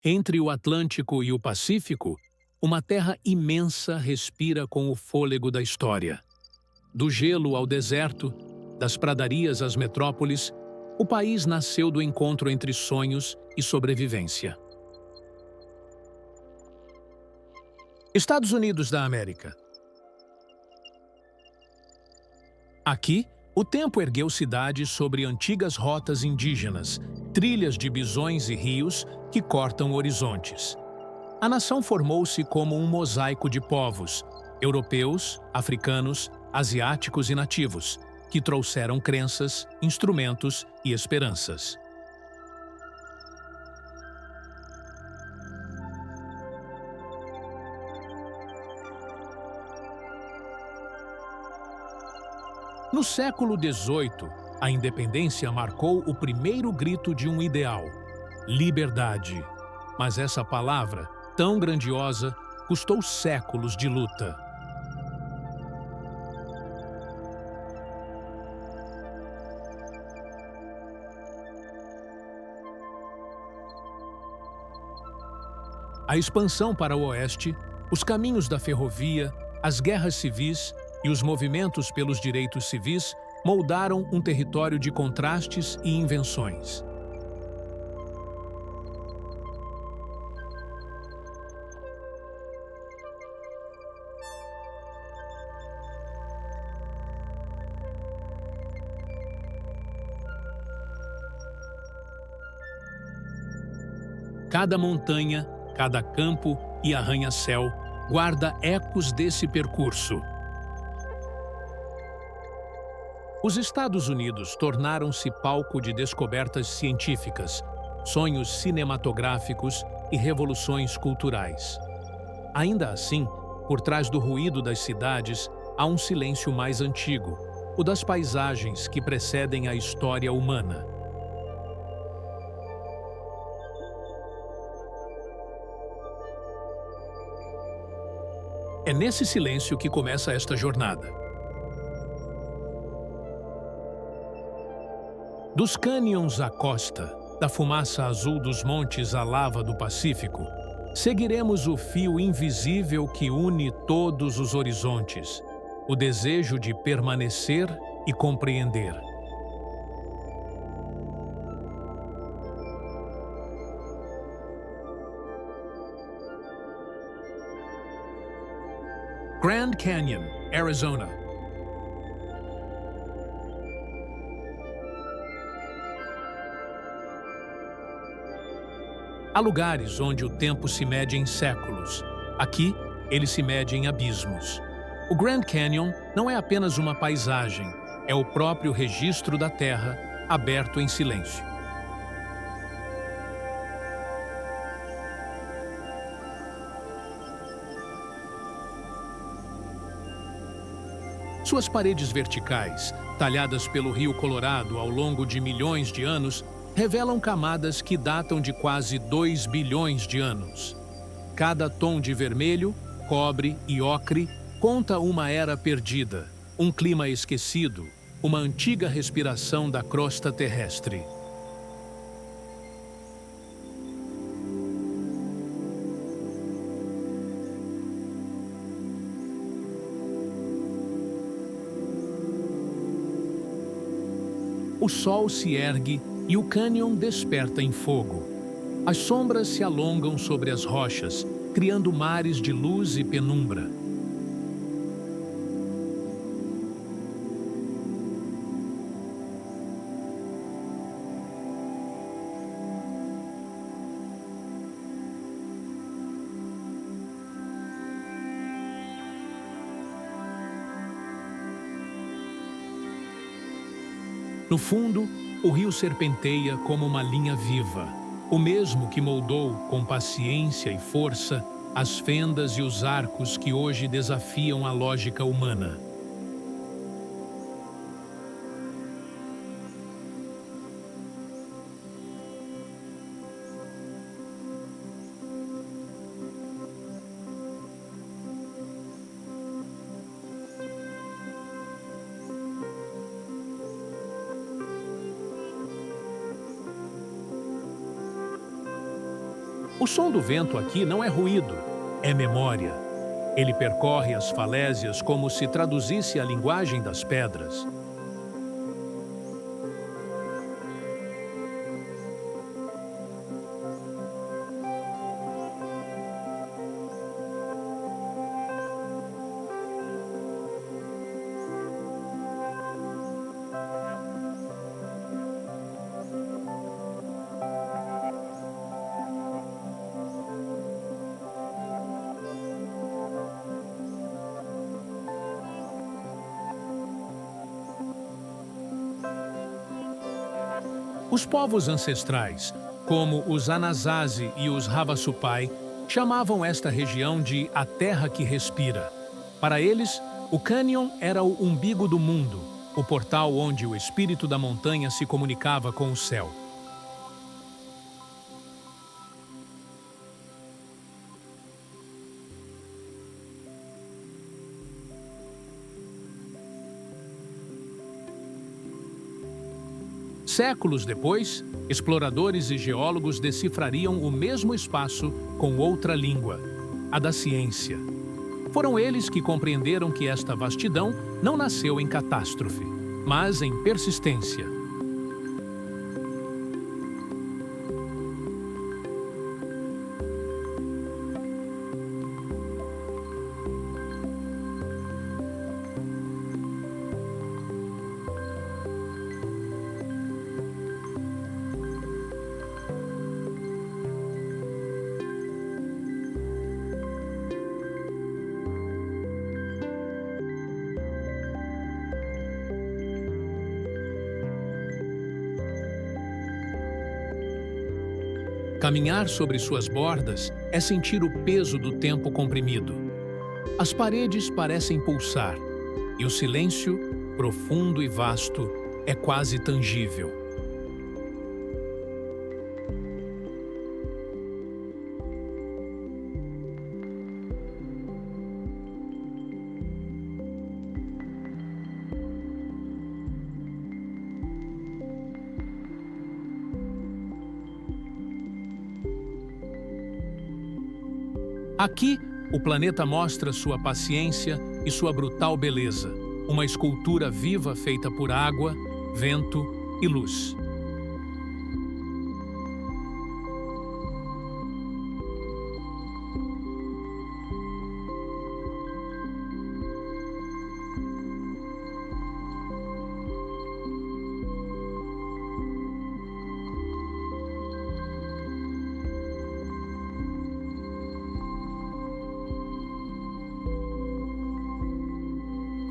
Entre o Atlântico e o Pacífico, uma terra imensa respira com o fôlego da história. Do gelo ao deserto, das pradarias às metrópoles, o país nasceu do encontro entre sonhos e sobrevivência. Estados Unidos da América. Aqui, o tempo ergueu cidades sobre antigas rotas indígenas, trilhas de bisões e rios que cortam horizontes. A nação formou-se como um mosaico de povos, europeus, africanos, asiáticos e nativos, que trouxeram crenças, instrumentos e esperanças. No século XVIII, a independência marcou o primeiro grito de um ideal: liberdade. Mas essa palavra, tão grandiosa, custou séculos de luta. A expansão para o oeste, os caminhos da ferrovia, as guerras civis e os movimentos pelos direitos civis moldaram um território de contrastes e invenções. Cada montanha, cada campo e arranha-céu guarda ecos desse percurso. Os Estados Unidos tornaram-se palco de descobertas científicas, sonhos cinematográficos e revoluções culturais. Ainda assim, por trás do ruído das cidades, há um silêncio mais antigo, o das paisagens que precedem a história humana. É nesse silêncio que começa esta jornada. Dos cânions à costa, da fumaça azul dos montes à lava do Pacífico, seguiremos o fio invisível que une todos os horizontes, o desejo de permanecer e compreender. Grand Canyon, Arizona. Há lugares onde o tempo se mede em séculos. Aqui, ele se mede em abismos. O Grand Canyon não é apenas uma paisagem, é o próprio registro da Terra, aberto em silêncio. Suas paredes verticais, talhadas pelo Rio Colorado ao longo de milhões de anos, revelam camadas que datam de quase 2 bilhões de anos. Cada tom de vermelho, cobre e ocre conta uma era perdida, um clima esquecido, uma antiga respiração da crosta terrestre. O sol se ergue e o cânion desperta em fogo. As sombras se alongam sobre as rochas, criando mares de luz e penumbra. No fundo, o rio serpenteia como uma linha viva, o mesmo que moldou, com paciência e força, as fendas e os arcos que hoje desafiam a lógica humana. O som do vento aqui não é ruído, é memória. Ele percorre as falésias como se traduzisse a linguagem das pedras. Os povos ancestrais, como os Anasazi e os Havasupai, chamavam esta região de a Terra que Respira. Para eles, o cânion era o umbigo do mundo, o portal onde o espírito da montanha se comunicava com o céu. Séculos depois, exploradores e geólogos decifrariam o mesmo espaço com outra língua, a da ciência. Foram eles que compreenderam que esta vastidão não nasceu em catástrofe, mas em persistência. Caminhar sobre suas bordas é sentir o peso do tempo comprimido. As paredes parecem pulsar, e o silêncio, profundo e vasto, é quase tangível. Aqui, o planeta mostra sua paciência e sua brutal beleza, uma escultura viva feita por água, vento e luz.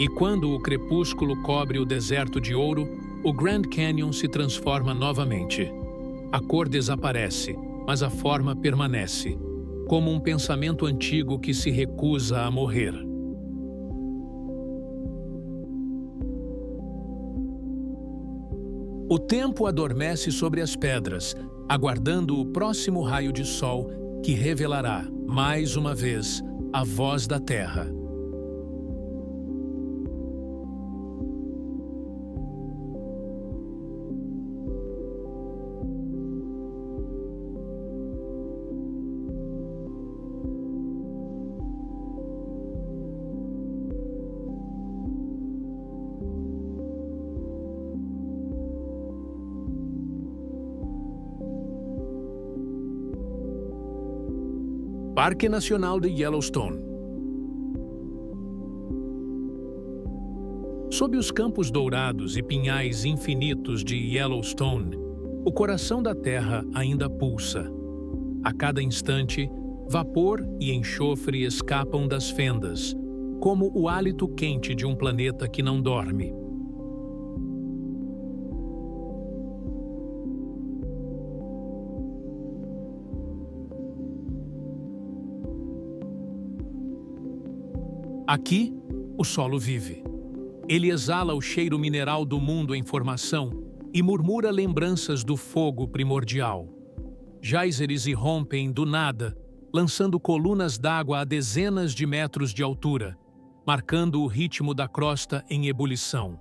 E quando o crepúsculo cobre o deserto de ouro, o Grand Canyon se transforma novamente. A cor desaparece, mas a forma permanece, como um pensamento antigo que se recusa a morrer. O tempo adormece sobre as pedras, aguardando o próximo raio de sol que revelará, mais uma vez, a voz da terra. Parque Nacional de Yellowstone. Sob os campos dourados e pinhais infinitos de Yellowstone, o coração da Terra ainda pulsa. A cada instante, vapor e enxofre escapam das fendas, como o hálito quente de um planeta que não dorme. Aqui, o solo vive. Ele exala o cheiro mineral do mundo em formação e murmura lembranças do fogo primordial. Géiseres irrompem do nada, lançando colunas d'água a dezenas de metros de altura, marcando o ritmo da crosta em ebulição.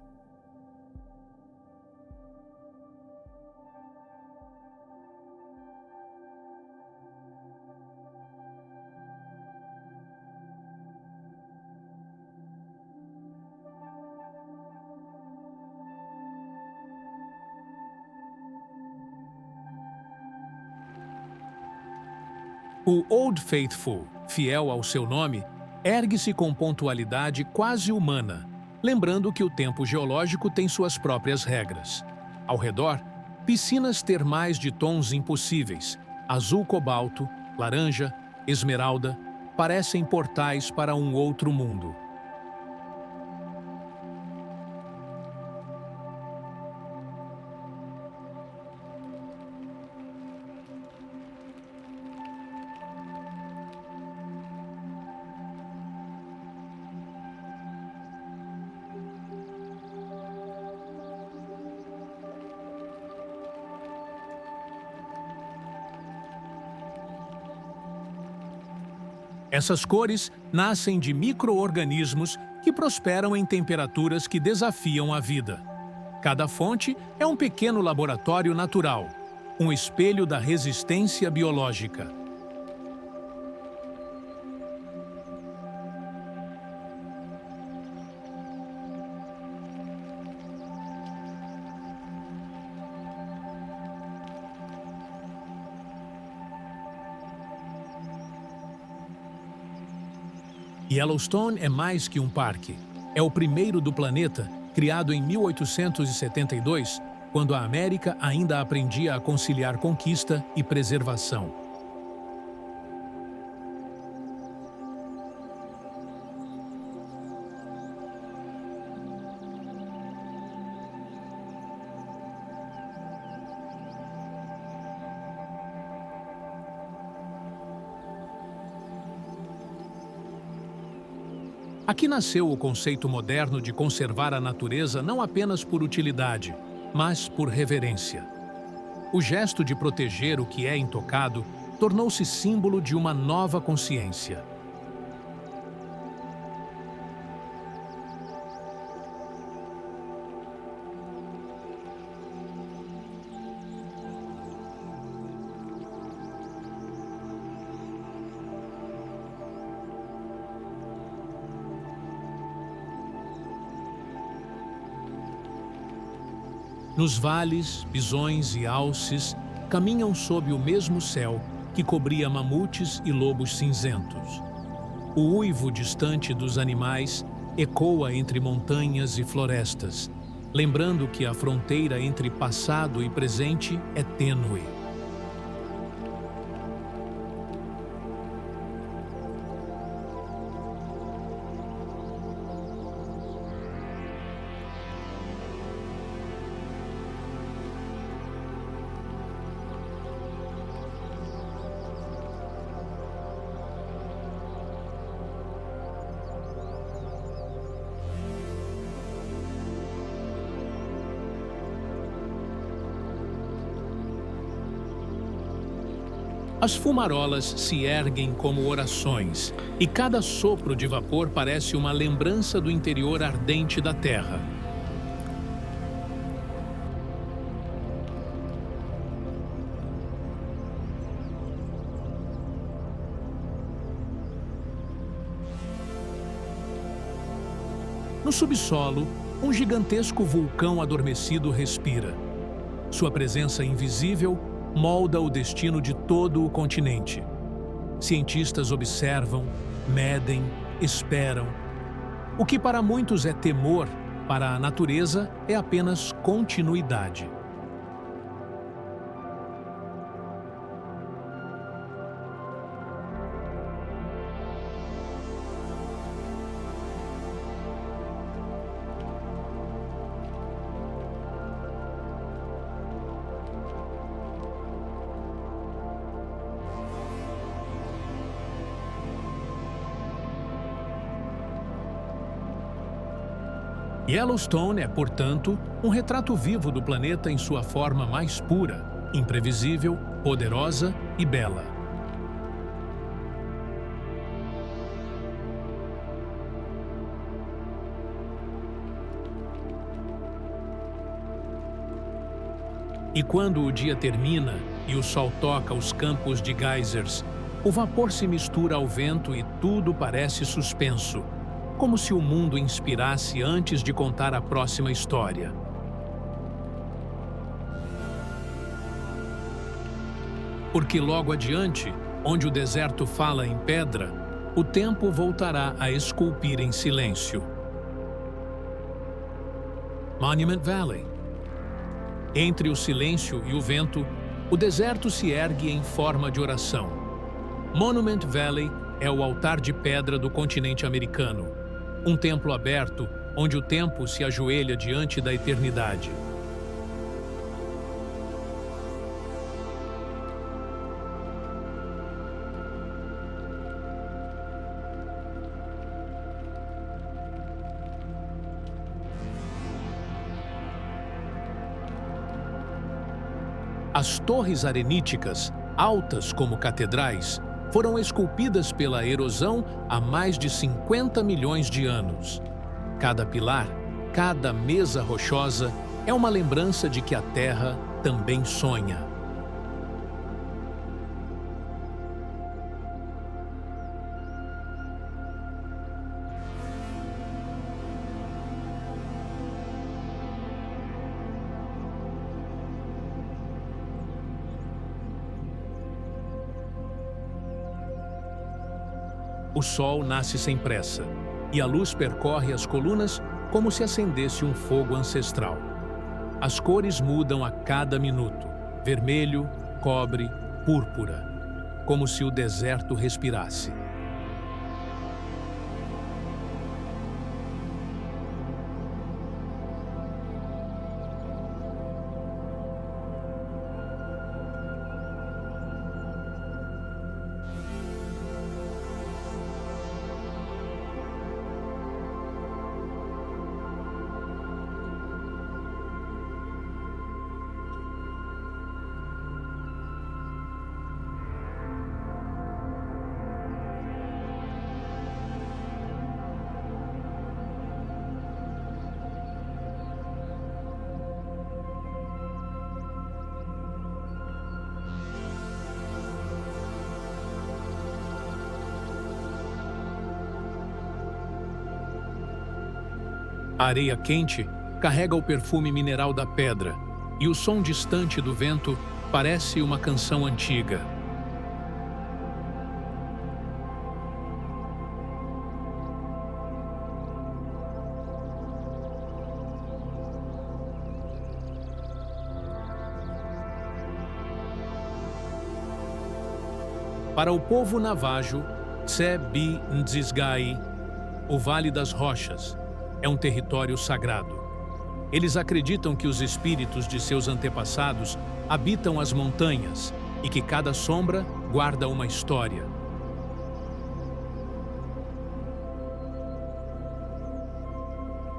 O Old Faithful, fiel ao seu nome, ergue-se com pontualidade quase humana, lembrando que o tempo geológico tem suas próprias regras. Ao redor, piscinas termais de tons impossíveis, azul cobalto, laranja, esmeralda, parecem portais para um outro mundo. Essas cores nascem de micro-organismos que prosperam em temperaturas que desafiam a vida. Cada fonte é um pequeno laboratório natural, um espelho da resistência biológica. Yellowstone é mais que um parque. É o primeiro do planeta, criado em 1872, quando a América ainda aprendia a conciliar conquista e preservação. Aqui nasceu o conceito moderno de conservar a natureza não apenas por utilidade, mas por reverência. O gesto de proteger o que é intocado tornou-se símbolo de uma nova consciência. Nos vales, bisões e alces caminham sob o mesmo céu que cobria mamutes e lobos cinzentos. O uivo distante dos animais ecoa entre montanhas e florestas, lembrando que a fronteira entre passado e presente é tênue. As fumarolas se erguem como orações, e cada sopro de vapor parece uma lembrança do interior ardente da terra. No subsolo, um gigantesco vulcão adormecido respira. Sua presença invisível molda o destino de todo o continente. Cientistas observam, medem, esperam. O que para muitos é temor, para a natureza é apenas continuidade. Yellowstone é, portanto, um retrato vivo do planeta em sua forma mais pura, imprevisível, poderosa e bela. E quando o dia termina e o sol toca os campos de geysers, o vapor se mistura ao vento e tudo parece suspenso, como se o mundo inspirasse antes de contar a próxima história. Porque logo adiante, Onde o deserto fala em pedra, o tempo voltará a esculpir em silêncio. Monument Valley. Entre o silêncio e o vento, o deserto se ergue em forma de oração. Monument Valley é o altar de pedra do continente americano, um templo aberto onde o tempo se ajoelha diante da eternidade. As torres areníticas, altas como catedrais, foram esculpidas pela erosão há mais de 50 milhões de anos. Cada pilar, cada mesa rochosa é uma lembrança de que a Terra também sonha. O sol nasce sem pressa, e a luz percorre as colunas como se acendesse um fogo ancestral. As cores mudam a cada minuto: vermelho, cobre, púrpura, como se o deserto respirasse. A areia quente carrega o perfume mineral da pedra, e o som distante do vento parece uma canção antiga. Para o povo navajo, Tse-bi-ndzisgai, o Vale das Rochas, é um território sagrado. Eles acreditam que os espíritos de seus antepassados habitam as montanhas e que cada sombra guarda uma história.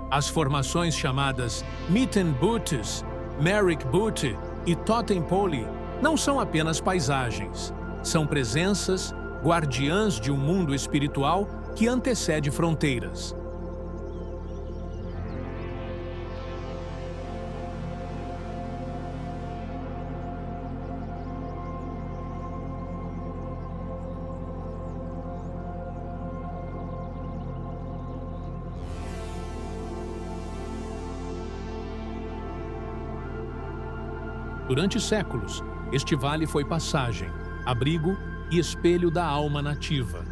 As formações chamadas Mitten Buttes, Merrick Butte e Totem Pole não são apenas paisagens, são presenças guardiãs de um mundo espiritual que antecede fronteiras. Durante séculos, este vale foi passagem, abrigo e espelho da alma nativa.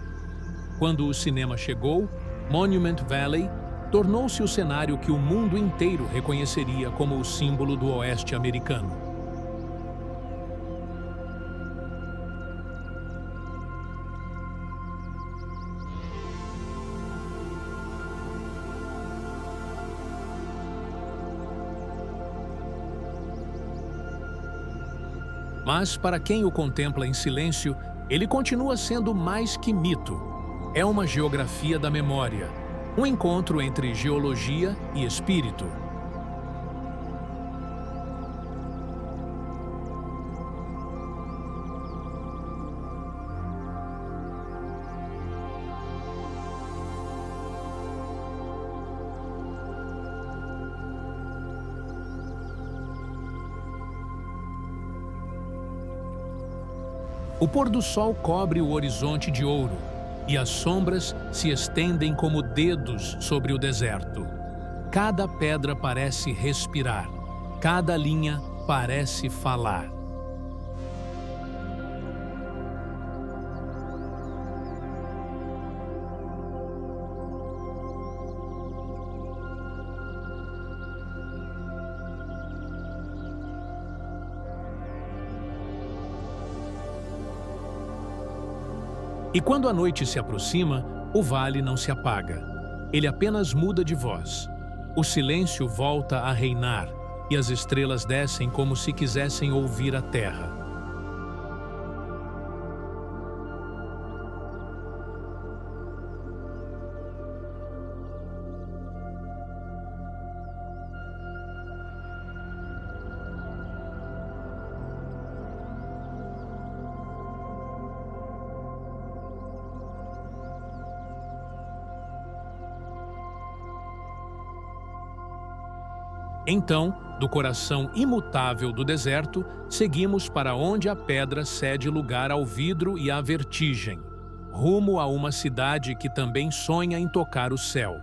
Quando o cinema chegou, Monument Valley tornou-se o cenário que o mundo inteiro reconheceria como o símbolo do oeste americano. Mas, para quem o contempla em silêncio, ele continua sendo mais que mito. É uma geografia da memória, um encontro entre geologia e espírito. O pôr do sol cobre o horizonte de ouro, e as sombras se estendem como dedos sobre o deserto. Cada pedra parece respirar, cada linha parece falar. E quando a noite se aproxima, o vale não se apaga. Ele apenas muda de voz. O silêncio volta a reinar, e as estrelas descem como se quisessem ouvir a terra. Então, do coração imutável do deserto, seguimos para onde a pedra cede lugar ao vidro e à vertigem, rumo a uma cidade que também sonha em tocar o céu.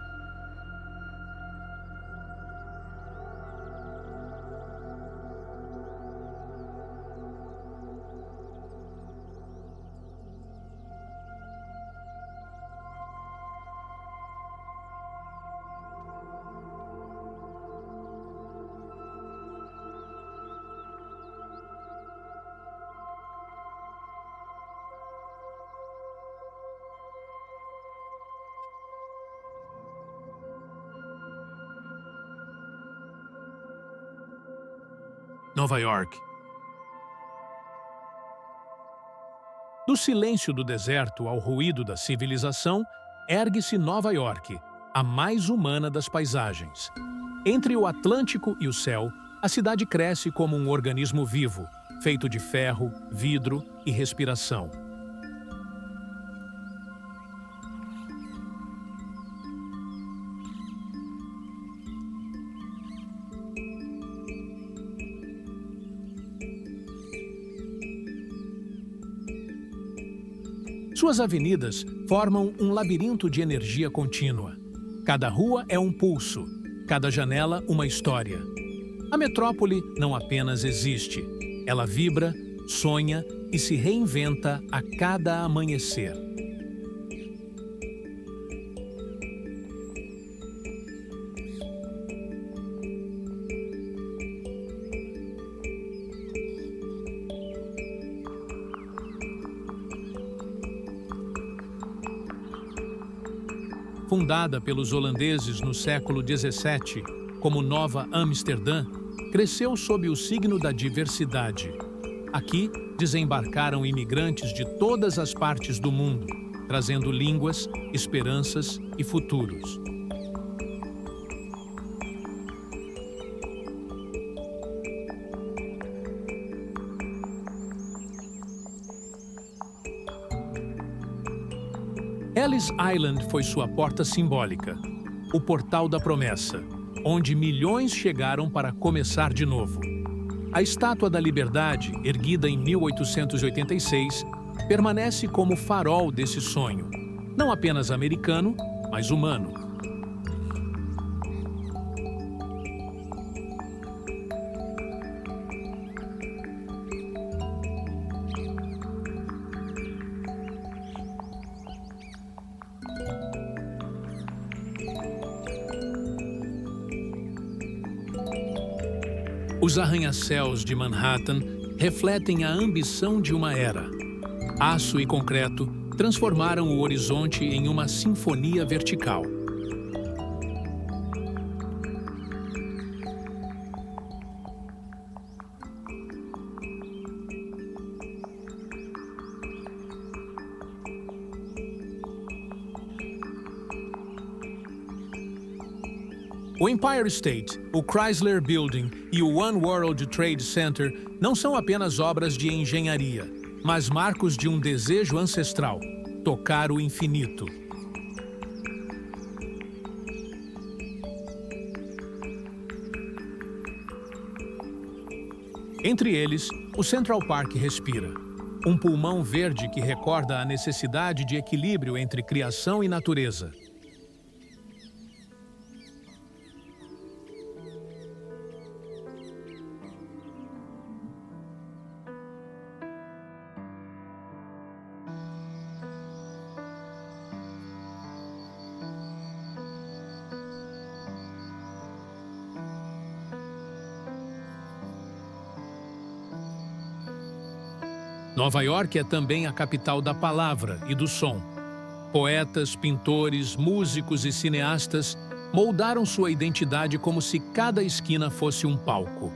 Nova York. Do silêncio do deserto ao ruído da civilização, ergue-se Nova York, a mais humana das paisagens. Entre o Atlântico e o céu, a cidade cresce como um organismo vivo, feito de ferro, vidro e respiração. Suas avenidas formam um labirinto de energia contínua. Cada rua é um pulso, cada janela uma história. A metrópole não apenas existe, ela vibra, sonha e se reinventa a cada amanhecer. Fundada pelos holandeses no século XVII como Nova Amsterdã, cresceu sob o signo da diversidade. Aqui desembarcaram imigrantes de todas as partes do mundo, trazendo línguas, esperanças e futuros. Ellis Island foi sua porta simbólica, o portal da promessa, onde milhões chegaram para começar de novo. A Estátua da Liberdade, erguida em 1886, permanece como farol desse sonho, não apenas americano, mas humano. Os arranha-céus de Manhattan refletem a ambição de uma era. Aço e concreto transformaram o horizonte em uma sinfonia vertical. O Empire State, o Chrysler Building e o One World Trade Center não são apenas obras de engenharia, mas marcos de um desejo ancestral: tocar o infinito. Entre eles, o Central Park respira. Um pulmão verde que recorda a necessidade de equilíbrio entre criação e natureza. Nova York é também a capital da palavra e do som. Poetas, pintores, músicos e cineastas moldaram sua identidade como se cada esquina fosse um palco.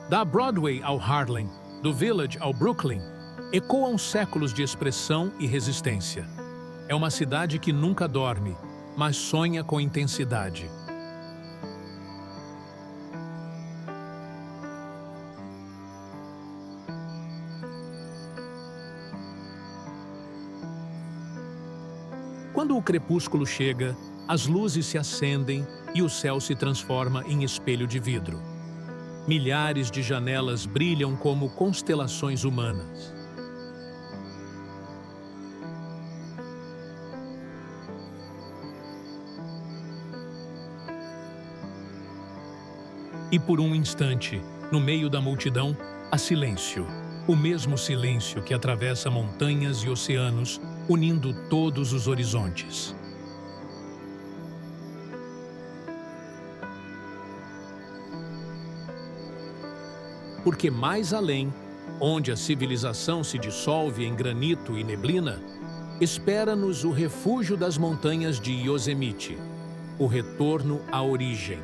Da Broadway ao Harlem, do Village ao Brooklyn, ecoam séculos de expressão e resistência. É uma cidade que nunca dorme, mas sonha com intensidade. Quando o crepúsculo chega, as luzes se acendem e o céu se transforma em espelho de vidro. Milhares de janelas brilham como constelações humanas. E por um instante, no meio da multidão, há silêncio. O mesmo silêncio que atravessa montanhas e oceanos, unindo todos os horizontes. Porque mais além, onde a civilização se dissolve em granito e neblina, espera-nos o refúgio das montanhas de Yosemite, o retorno à origem.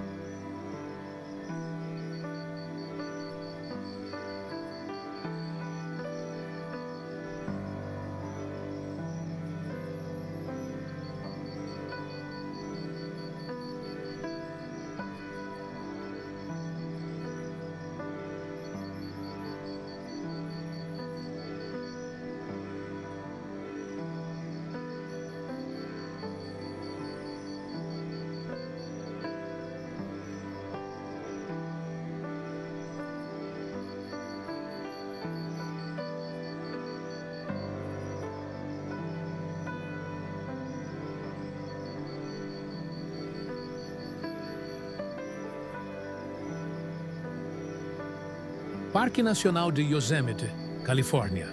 Parque Nacional de Yosemite, Califórnia.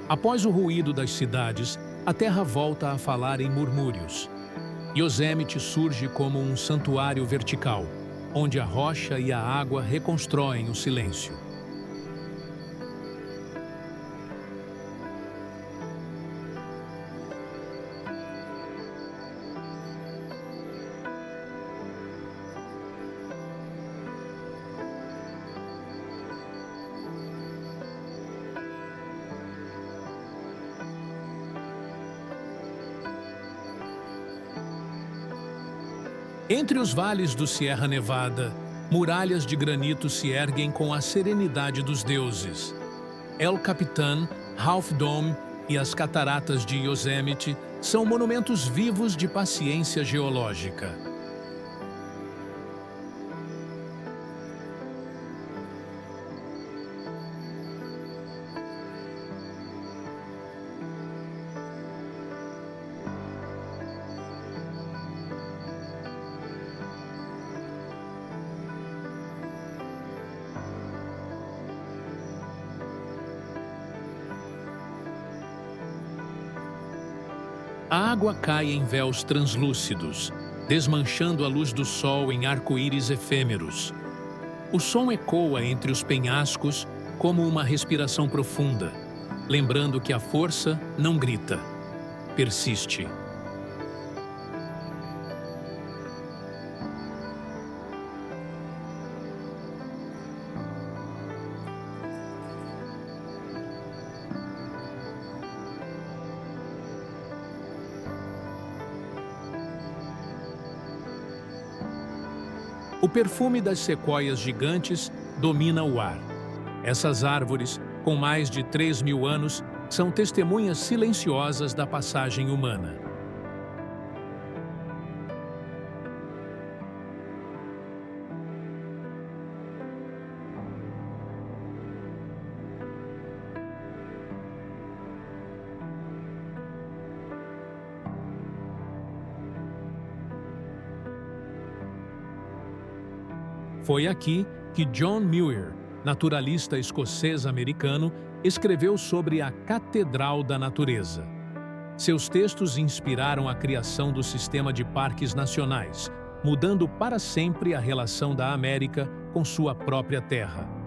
Após o ruído das cidades, a terra volta a falar em murmúrios. Yosemite surge como um santuário vertical, onde a rocha e a água reconstroem o silêncio. Entre os vales do Sierra Nevada, muralhas de granito se erguem com a serenidade dos deuses. El Capitan, Half Dome e as cataratas de Yosemite são monumentos vivos de paciência geológica. A água cai em véus translúcidos, desmanchando a luz do sol em arco-íris efêmeros. O som ecoa entre os penhascos como uma respiração profunda, lembrando que a força não grita, persiste. O perfume das sequoias gigantes domina o ar. Essas árvores, com mais de 3.000 anos, são testemunhas silenciosas da passagem humana. Foi aqui que John Muir, naturalista escocês-americano, escreveu sobre a Catedral da Natureza. Seus textos inspiraram a criação do sistema de parques nacionais, mudando para sempre a relação da América com sua própria terra.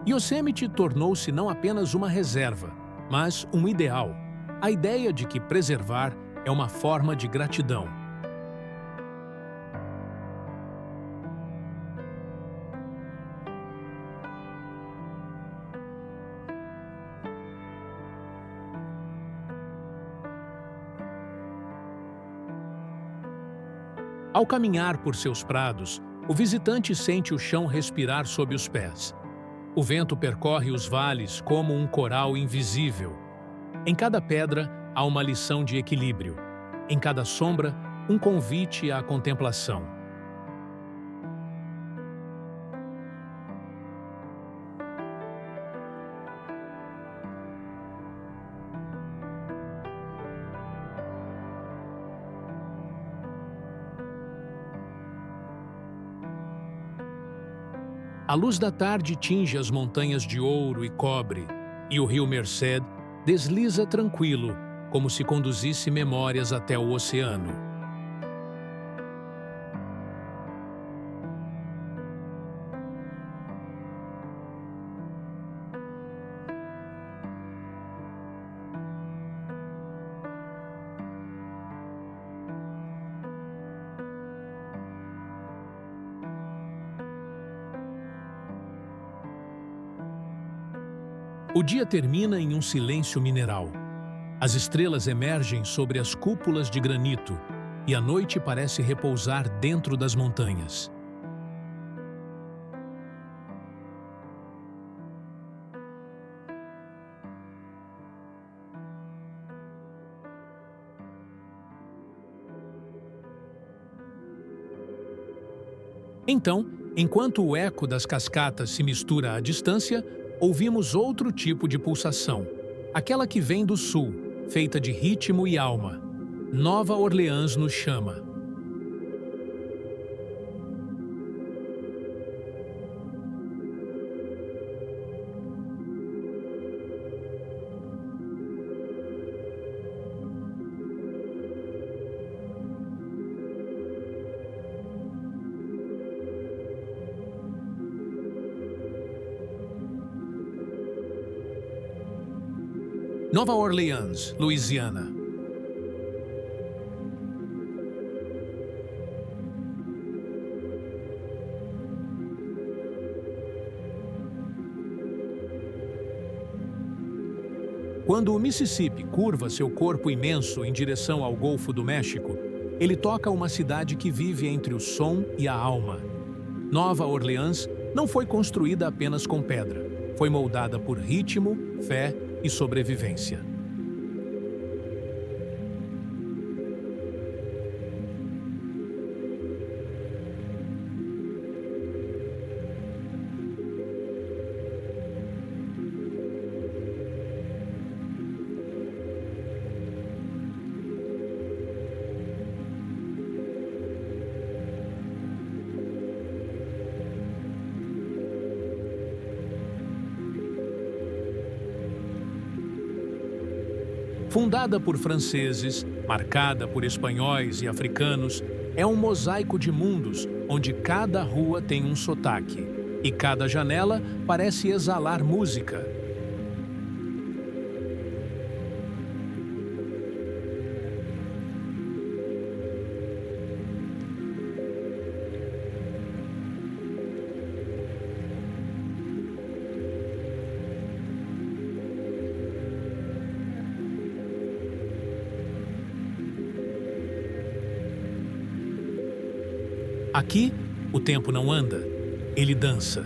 Yosemite tornou-se não apenas uma reserva, mas um ideal. A ideia de que preservar é uma forma de gratidão. Ao caminhar por seus prados, o visitante sente o chão respirar sob os pés. O vento percorre os vales como um coral invisível. Em cada pedra há uma lição de equilíbrio. Em cada sombra, um convite à contemplação. A luz da tarde tinge as montanhas de ouro e cobre, e o rio Merced desliza tranquilo, como se conduzisse memórias até o oceano. O dia termina em um silêncio mineral. As estrelas emergem sobre as cúpulas de granito e a noite parece repousar dentro das montanhas. Então, enquanto o eco das cascatas se mistura à distância, ouvimos outro tipo de pulsação, aquela que vem do sul, feita de ritmo e alma. Nova Orleans nos chama. Nova Orleans, Louisiana. Quando o Mississippi curva seu corpo imenso em direção ao Golfo do México, ele toca uma cidade que vive entre o som e a alma. Nova Orleans não foi construída apenas com pedra, foi moldada por ritmo, fé e sobrevivência. Fundada por franceses, marcada por espanhóis e africanos, é um mosaico de mundos onde cada rua tem um sotaque e cada janela parece exalar música. Aqui, o tempo não anda, ele dança.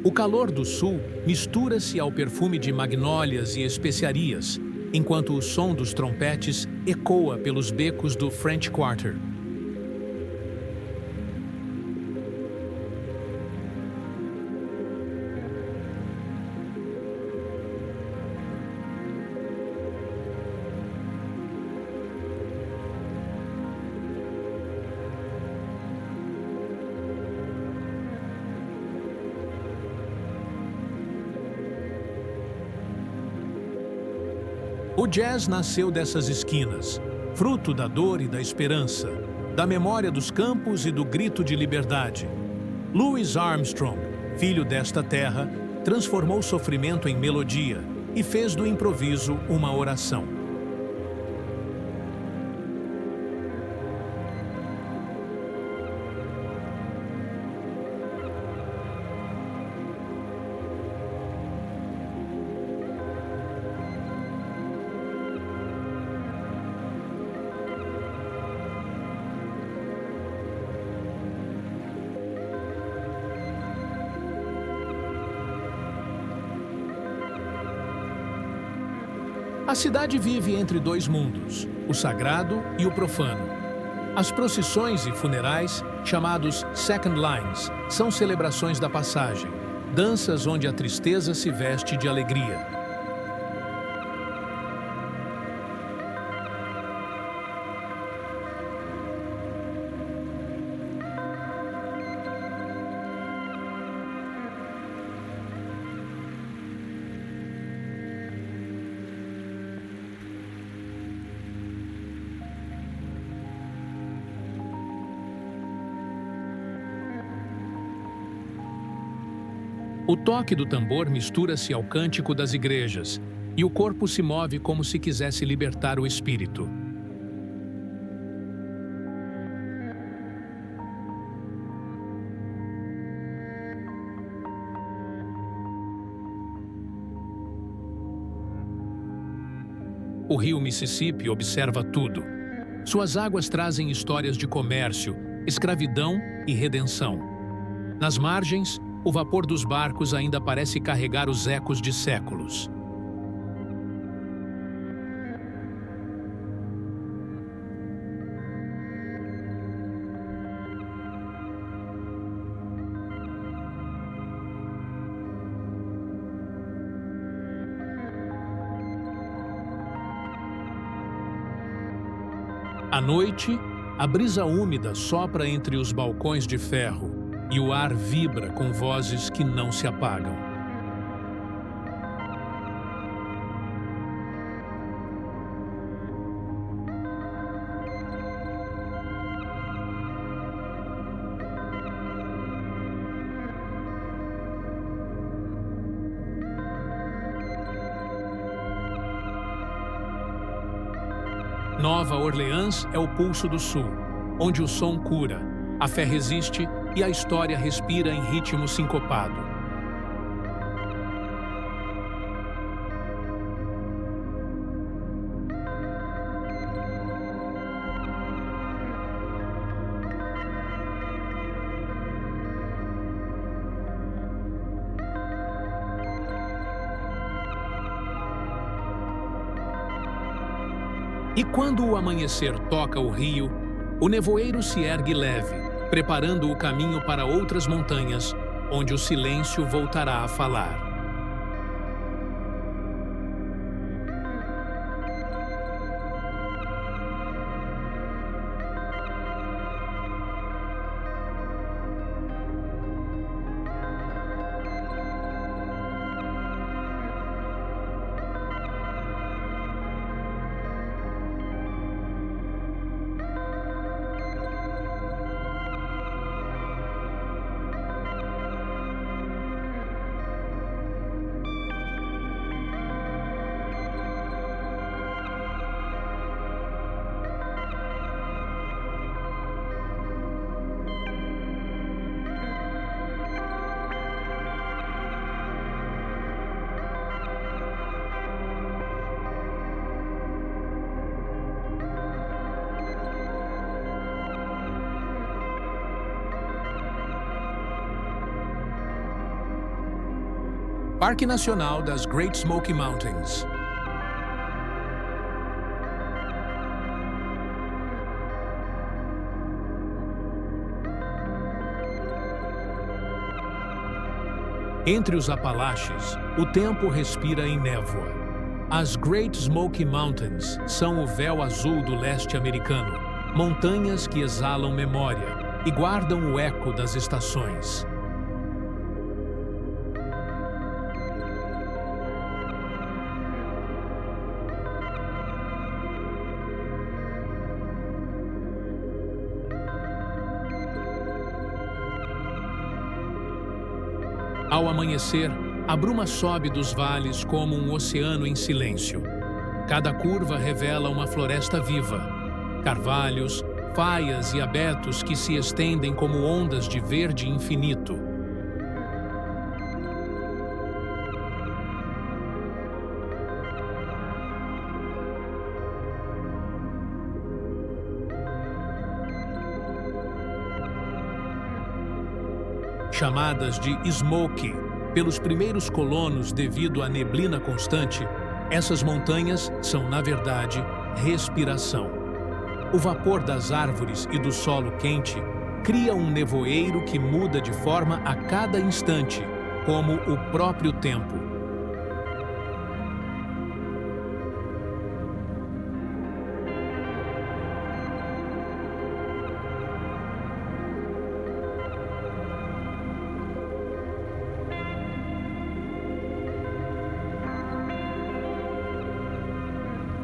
O calor do sul mistura-se ao perfume de magnólias e especiarias, enquanto o som dos trompetes ecoa pelos becos do French Quarter. O jazz nasceu dessas esquinas, fruto da dor e da esperança, da memória dos campos e do grito de liberdade. Louis Armstrong, filho desta terra, transformou o sofrimento em melodia e fez do improviso uma oração. A cidade vive entre dois mundos, o sagrado e o profano. As procissões e funerais, chamados Second Lines, são celebrações da passagem, danças onde a tristeza se veste de alegria. O toque do tambor mistura-se ao cântico das igrejas, e o corpo se move como se quisesse libertar o espírito. O rio Mississippi observa tudo. Suas águas trazem histórias de comércio, escravidão e redenção. Nas margens, o vapor dos barcos ainda parece carregar os ecos de séculos. À noite, a brisa úmida sopra entre os balcões de ferro e o ar vibra com vozes que não se apagam. Nova Orleans é o pulso do sul, onde o som cura, a fé resiste e a história respira em ritmo sincopado. E quando o amanhecer toca o rio, o nevoeiro se ergue leve, preparando o caminho para outras montanhas, onde o silêncio voltará a falar. Parque Nacional das Great Smoky Mountains. Entre os Apalaches, o tempo respira em névoa. As Great Smoky Mountains são o véu azul do leste americano, montanhas que exalam memória e guardam o eco das estações. Ao amanhecer, a bruma sobe dos vales como um oceano em silêncio. Cada curva revela uma floresta viva. Carvalhos, faias e abetos que se estendem como ondas de verde infinito. Chamadas de smoke pelos primeiros colonos devido à neblina constante, essas montanhas são, na verdade, respiração. O vapor das árvores e do solo quente cria um nevoeiro que muda de forma a cada instante, como o próprio tempo.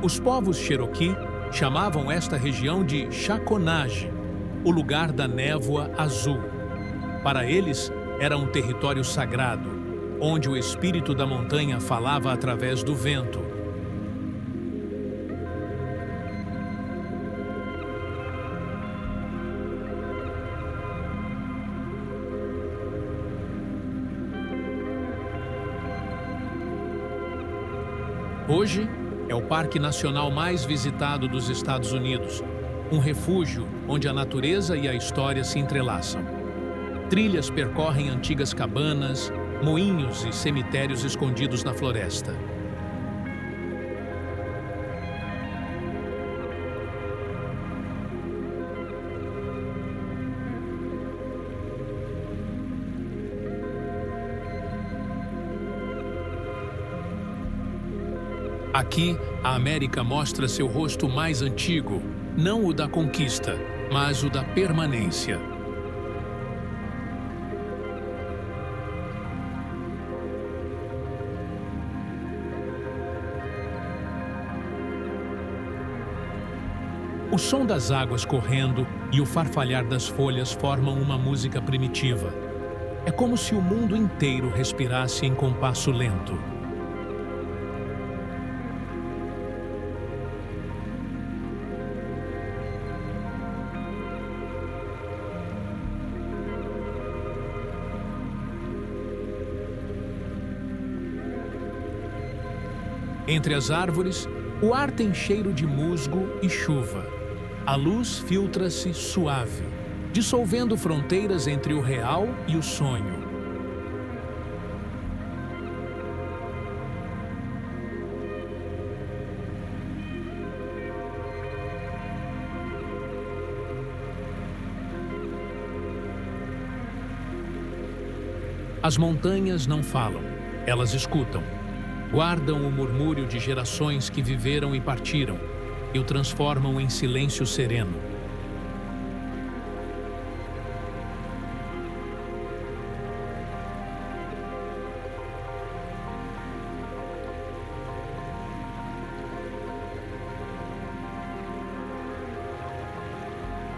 Os povos Cherokee chamavam esta região de Chaconage, o lugar da névoa azul. Para eles, era um território sagrado, onde o espírito da montanha falava através do vento. Hoje, é o parque nacional mais visitado dos Estados Unidos, um refúgio onde a natureza e a história se entrelaçam. Trilhas percorrem antigas cabanas, moinhos e cemitérios escondidos na floresta. Aqui, a América mostra seu rosto mais antigo, não o da conquista, mas o da permanência. O som das águas correndo e o farfalhar das folhas formam uma música primitiva. É como se o mundo inteiro respirasse em compasso lento. Entre as árvores, o ar tem cheiro de musgo e chuva. A luz filtra-se suave, dissolvendo fronteiras entre o real e o sonho. As montanhas não falam, elas escutam. Guardam o murmúrio de gerações que viveram e partiram e o transformam em silêncio sereno.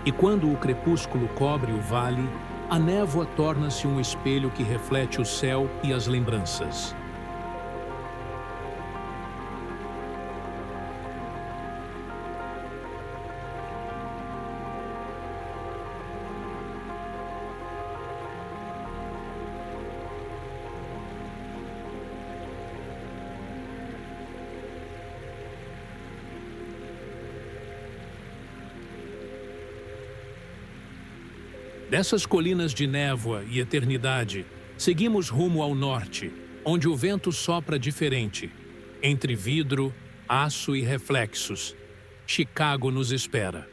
E quando o crepúsculo cobre o vale, a névoa torna-se um espelho que reflete o céu e as lembranças. Dessas colinas de névoa e eternidade, seguimos rumo ao norte, onde o vento sopra diferente. Entre vidro, aço e reflexos, Chicago nos espera.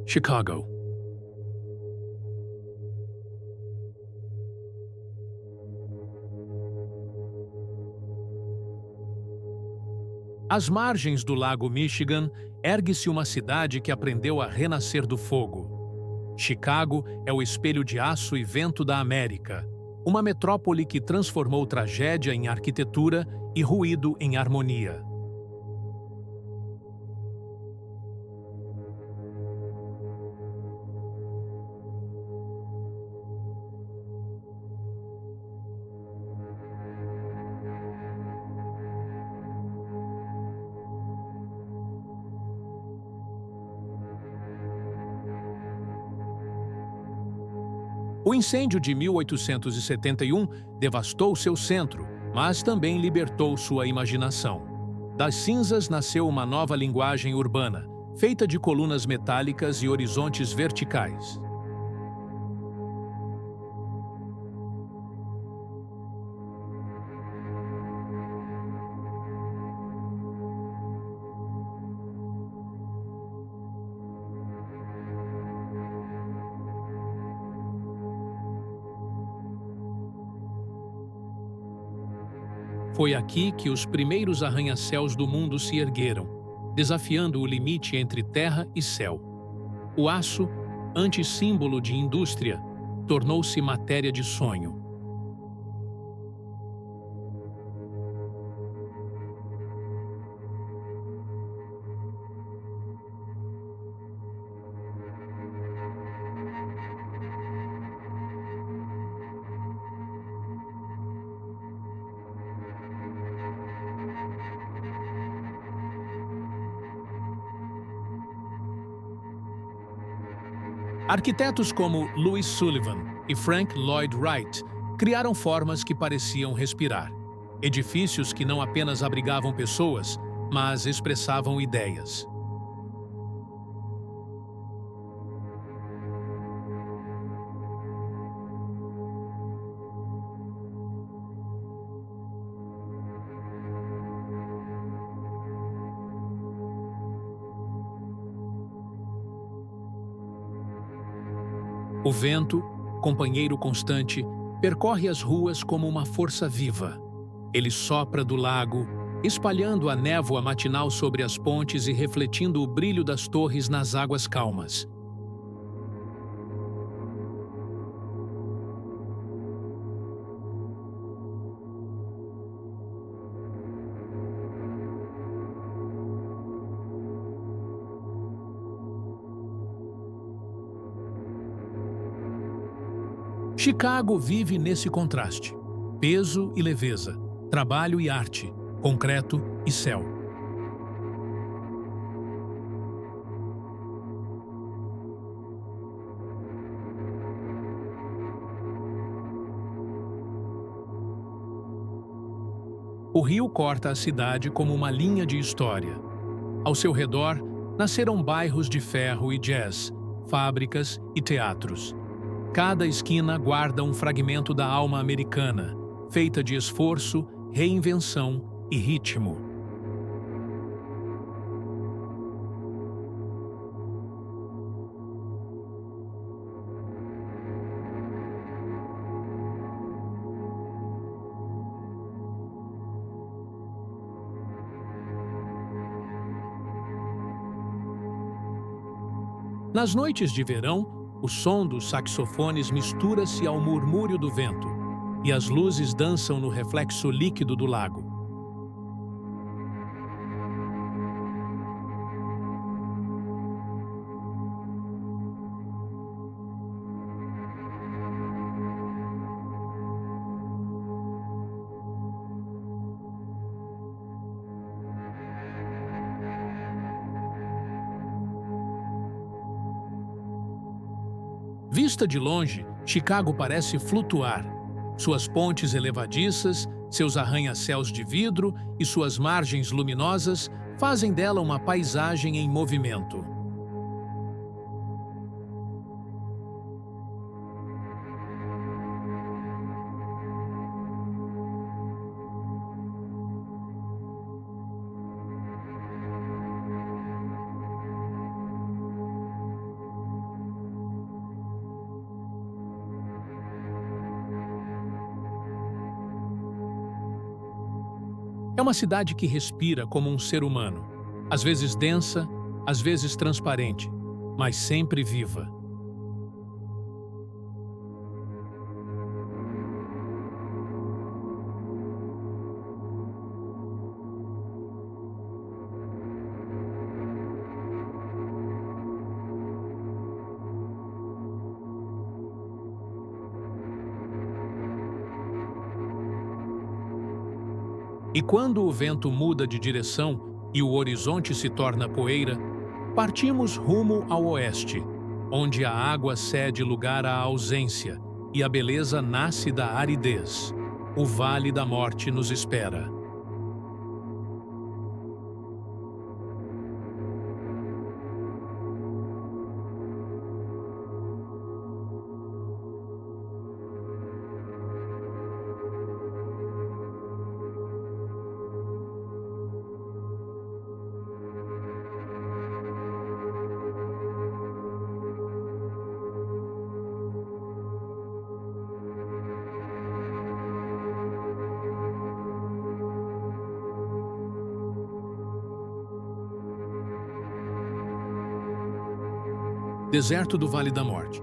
Chicago. Às margens do Lago Michigan, ergue-se uma cidade que aprendeu a renascer do fogo. Chicago é o espelho de aço e vento da América, uma metrópole que transformou tragédia em arquitetura e ruído em harmonia. O incêndio de 1871 devastou seu centro, mas também libertou sua imaginação. Das cinzas nasceu uma nova linguagem urbana, feita de colunas metálicas e horizontes verticais. Foi aqui que os primeiros arranha-céus do mundo se ergueram, desafiando o limite entre terra e céu. O aço, antissímbolo de indústria, tornou-se matéria de sonho. Arquitetos como Louis Sullivan e Frank Lloyd Wright criaram formas que pareciam respirar. Edifícios que não apenas abrigavam pessoas, mas expressavam ideias. O vento, companheiro constante, percorre as ruas como uma força viva. Ele sopra do lago, espalhando a névoa matinal sobre as pontes e refletindo o brilho das torres nas águas calmas. Chicago vive nesse contraste: peso e leveza, trabalho e arte, concreto e céu. O rio corta a cidade como uma linha de história. Ao seu redor, nasceram bairros de ferro e jazz, fábricas e teatros. Cada esquina guarda um fragmento da alma americana, feita de esforço, reinvenção e ritmo. Nas noites de verão, o som dos saxofones mistura-se ao murmúrio do vento, e as luzes dançam no reflexo líquido do lago. Vista de longe, Chicago parece flutuar. Suas pontes elevadiças, seus arranha-céus de vidro e suas margens luminosas fazem dela uma paisagem em movimento. É uma cidade que respira como um ser humano, às vezes densa, às vezes transparente, mas sempre viva. E quando o vento muda de direção e o horizonte se torna poeira, partimos rumo ao oeste, onde a água cede lugar à ausência e a beleza nasce da aridez. O Vale da Morte nos espera. Deserto do Vale da Morte.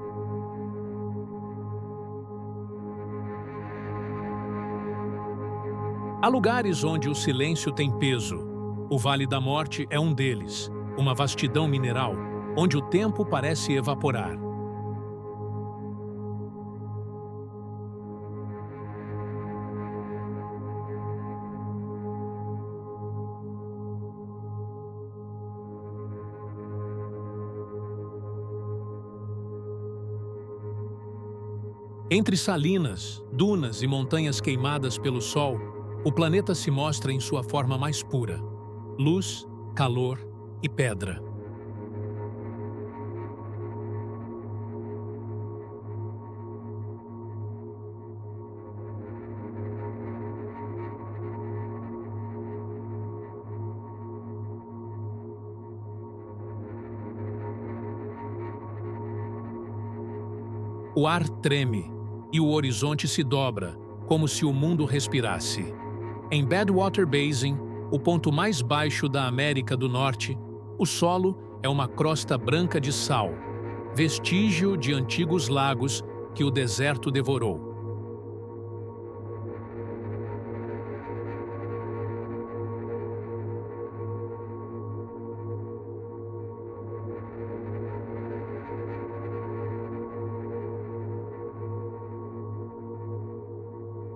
Há lugares onde o silêncio tem peso. O Vale da Morte é um deles, uma vastidão mineral, onde o tempo parece evaporar. Entre salinas, dunas e montanhas queimadas pelo sol, o planeta se mostra em sua forma mais pura: luz, calor e pedra. O ar treme e o horizonte se dobra, como se o mundo respirasse. Em Badwater Basin, o ponto mais baixo da América do Norte, o solo é uma crosta branca de sal, vestígio de antigos lagos que o deserto devorou.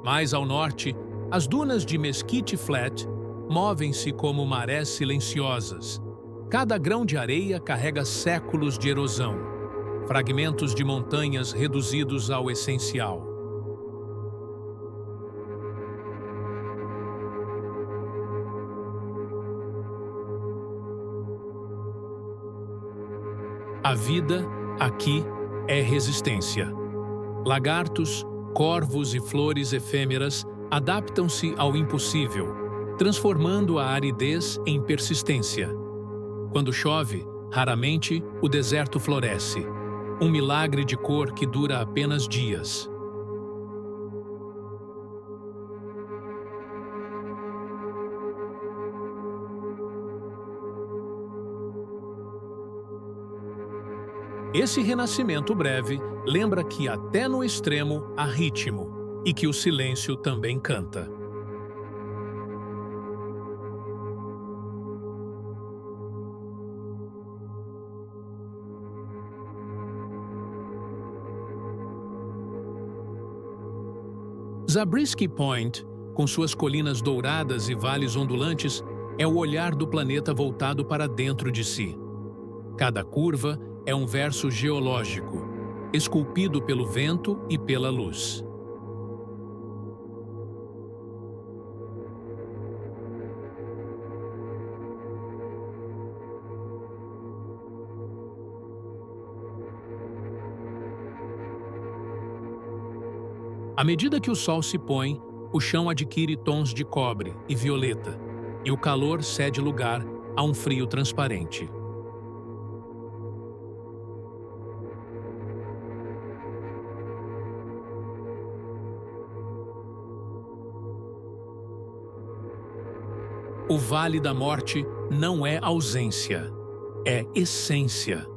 Mais ao norte, as dunas de Mesquite Flat movem-se como marés silenciosas. Cada grão de areia carrega séculos de erosão, fragmentos de montanhas reduzidos ao essencial. A vida, aqui, é resistência. Lagartos, corvos e flores efêmeras adaptam-se ao impossível, transformando a aridez em persistência. Quando chove, raramente, o deserto floresce. Um milagre de cor que dura apenas dias. Esse renascimento breve lembra que até no extremo há ritmo e que o silêncio também canta. Zabriskie Point, com suas colinas douradas e vales ondulantes, é o olhar do planeta voltado para dentro de si. Cada curva é um verso geológico, esculpido pelo vento e pela luz. À medida que o sol se põe, o chão adquire tons de cobre e violeta, e o calor cede lugar a um frio transparente. O Vale da Morte não é ausência, é essência.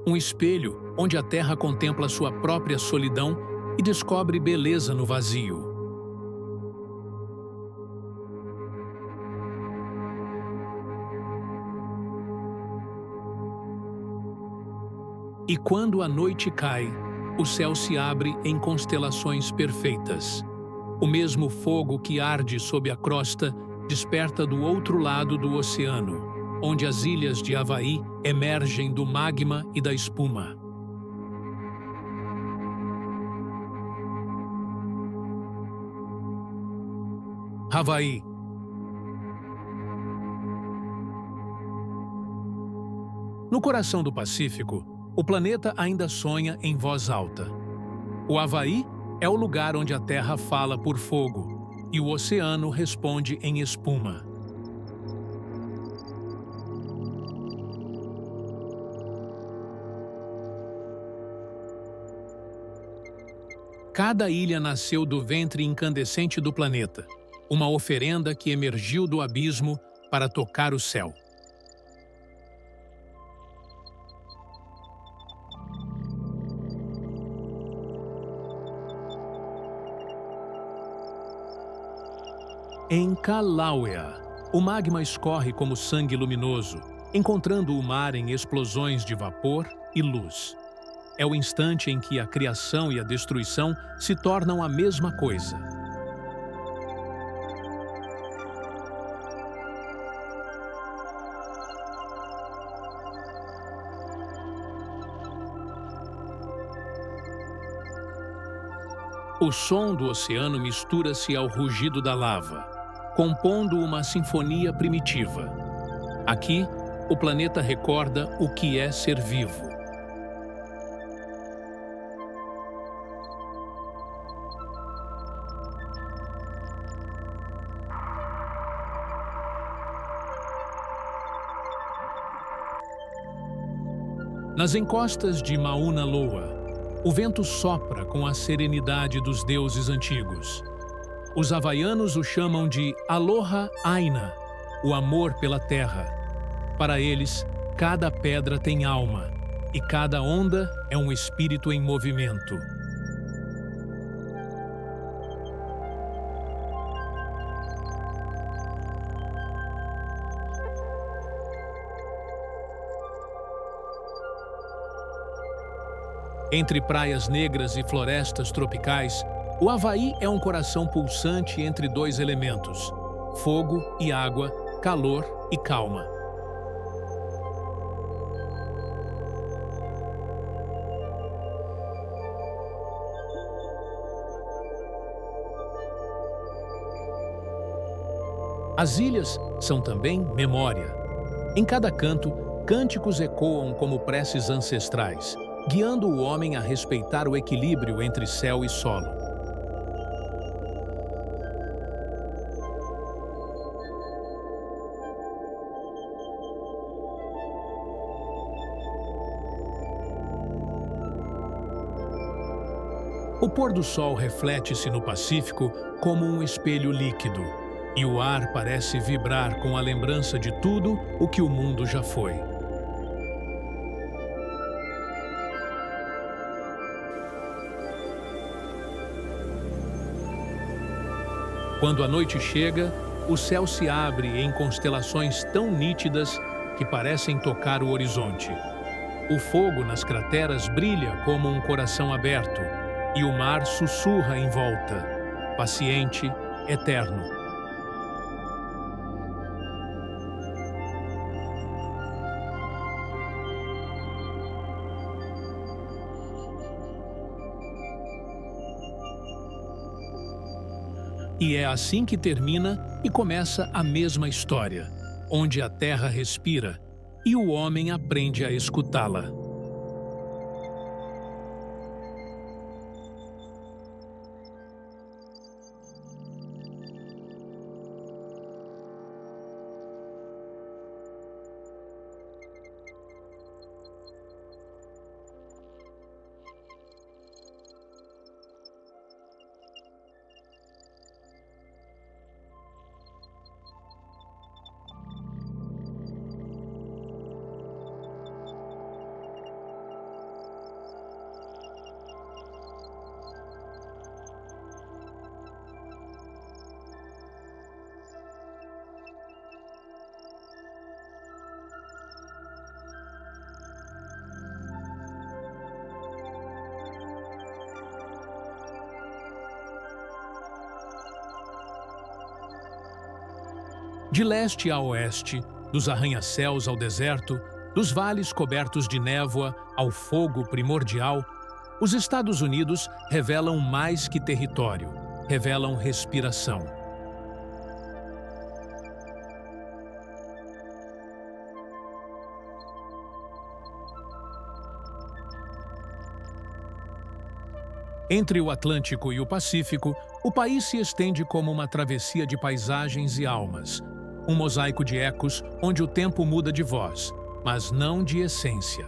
Um espelho onde a terra contempla sua própria solidão e descobre beleza no vazio. E quando a noite cai, o céu se abre em constelações perfeitas. O mesmo fogo que arde sob a crosta desperta do outro lado do oceano, onde as ilhas de Havaí emergem do magma e da espuma. Havaí. No coração do Pacífico, o planeta ainda sonha em voz alta. O Havaí é o lugar onde a terra fala por fogo e o oceano responde em espuma. Cada ilha nasceu do ventre incandescente do planeta, uma oferenda que emergiu do abismo para tocar o céu. Em Kalauea, o magma escorre como sangue luminoso, encontrando o mar em explosões de vapor e luz. É o instante em que a criação e a destruição se tornam a mesma coisa. O som do oceano mistura-se ao rugido da lava, compondo uma sinfonia primitiva. Aqui, o planeta recorda o que é ser vivo. Nas encostas de Mauna Loa, o vento sopra com a serenidade dos deuses antigos. Os havaianos o chamam de Aloha Aina, o amor pela terra. Para eles, cada pedra tem alma e cada onda é um espírito em movimento. Entre praias negras e florestas tropicais, o Havaí é um coração pulsante entre dois elementos: fogo e água, calor e calma. As ilhas são também memória. Em cada canto, cânticos ecoam como preces ancestrais, guiando o homem a respeitar o equilíbrio entre céu e solo. O pôr do sol reflete-se no Pacífico como um espelho líquido, e o ar parece vibrar com a lembrança de tudo o que o mundo já foi. Quando a noite chega, o céu se abre em constelações tão nítidas que parecem tocar o horizonte. O fogo nas crateras brilha como um coração aberto, e o mar sussurra em volta, paciente, eterno. E é assim que termina e começa a mesma história, onde a terra respira e o homem aprende a escutá-la. De leste a oeste, dos arranha-céus ao deserto, dos vales cobertos de névoa ao fogo primordial, os Estados Unidos revelam mais que território, revelam respiração. Entre o Atlântico e o Pacífico, o país se estende como uma travessia de paisagens e almas, um mosaico de ecos onde o tempo muda de voz, mas não de essência.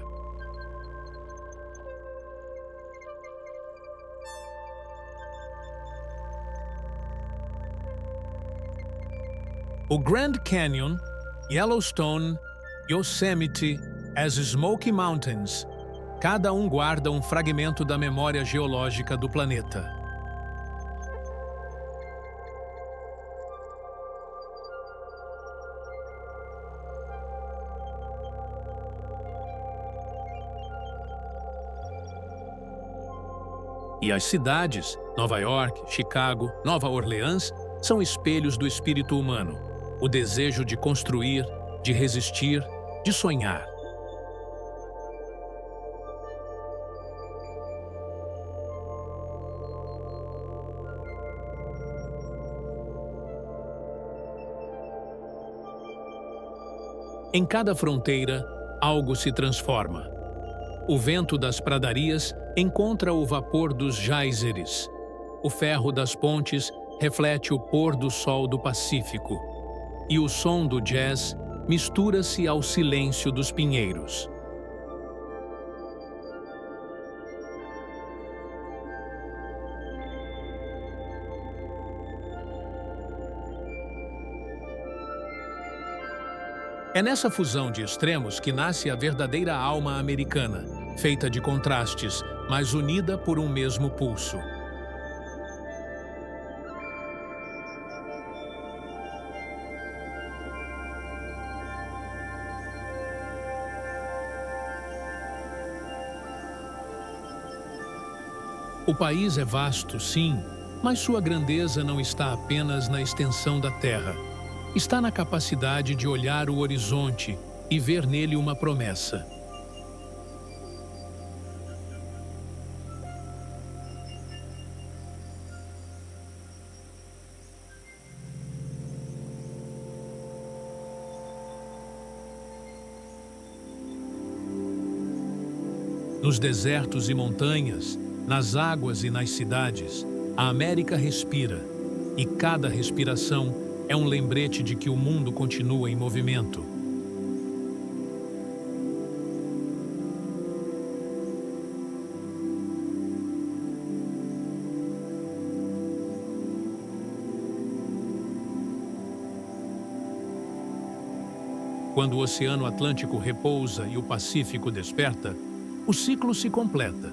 O Grand Canyon, Yellowstone, Yosemite, as Smoky Mountains, cada um guarda um fragmento da memória geológica do planeta. E as cidades, Nova York, Chicago, Nova Orleans, são espelhos do espírito humano, o desejo de construir, de resistir, de sonhar. Em cada fronteira, algo se transforma. O vento das pradarias encontra o vapor dos geysers. O ferro das pontes reflete o pôr do sol do Pacífico. E o som do jazz mistura-se ao silêncio dos pinheiros. É nessa fusão de extremos que nasce a verdadeira alma americana, feita de contrastes, mas unida por um mesmo pulso. O país é vasto, sim, mas sua grandeza não está apenas na extensão da terra. Está na capacidade de olhar o horizonte e ver nele uma promessa. Nos desertos e montanhas, nas águas e nas cidades, a América respira, e cada respiração é um lembrete de que o mundo continua em movimento. Quando o Oceano Atlântico repousa e o Pacífico desperta, o ciclo se completa.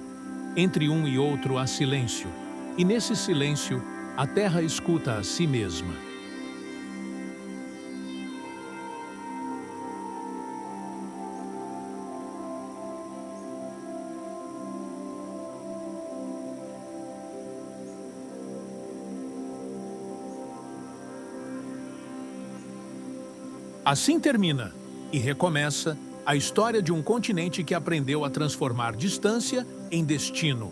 Entre um e outro há silêncio, e nesse silêncio, a Terra escuta a si mesma. Assim termina e recomeça a história de um continente que aprendeu a transformar distância em destino.